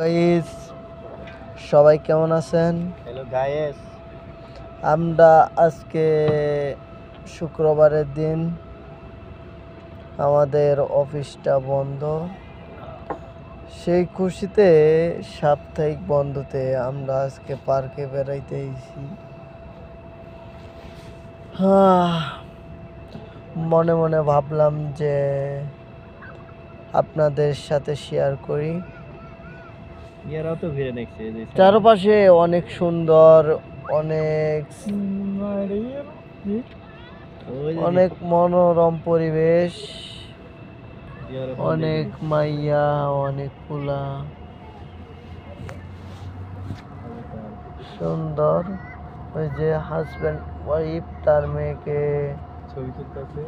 Guys, সবাই কেমন আছেন? হ্যালো গাইস, আমরা আজকে শুক্রবারের দিন, আমাদের অফিসটা বন্ধ। সেই খুশিতে সাপ্তাহিক বন্ধতে আমরা আজকে পার্কে বেড়াইতে এসেছি। মনে মনে ভাবলাম যে আপনাদের সাথে শেয়ার করি। ইয়ারাও তো ঘুরে দেখছে চারপাশে অনেক সুন্দর, অনেক অনেক মনোরম পরিবেশ, অনেক মাইয়া, অনেক ফুলা, সুন্দর। ওই যে হাজব্যান্ড ওয়াইফ তার মেয়েকে ছবি তুলতেছে।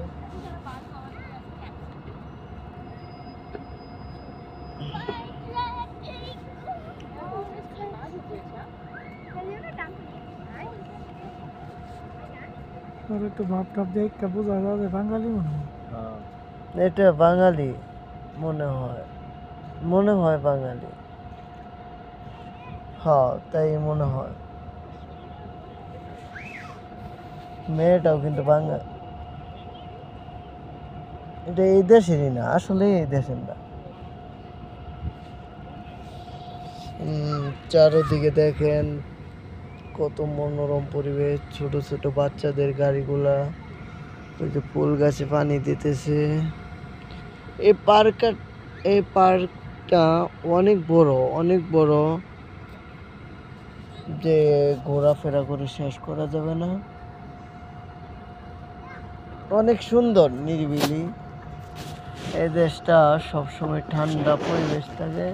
একটু ভাব টাপ দেখতে বোঝা যাবে বাঙালি মনে হয়। এটা বাঙালি মনে হয় বাঙালি। হ্যাঁ, তাই মনে হয়। মেয়েটাও কিন্তু বাঙালি। এটা এই দেশেরই না, আসলে এই দেশের না। চারদিকে দেখেন কত মনোরম পরিবেশ, ছোট ছোট বাচ্চাদের গাড়িগুলা, ওই যে ফুল গাছে পানি দিতেছে। এই পার্কটা অনেক বড়, যে ঘোরাফেরা করে শেষ করা যাবে না। অনেক সুন্দর, নিরিবিলি। এই দেশটা সবসময় ঠান্ডা পরিবেশ থাকে।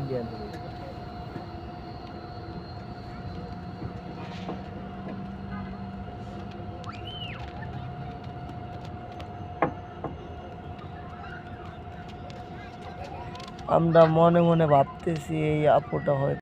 ইন্ডিয়ান আমরা মনে মনে ভাবতেছি এই আপুটা হয়তো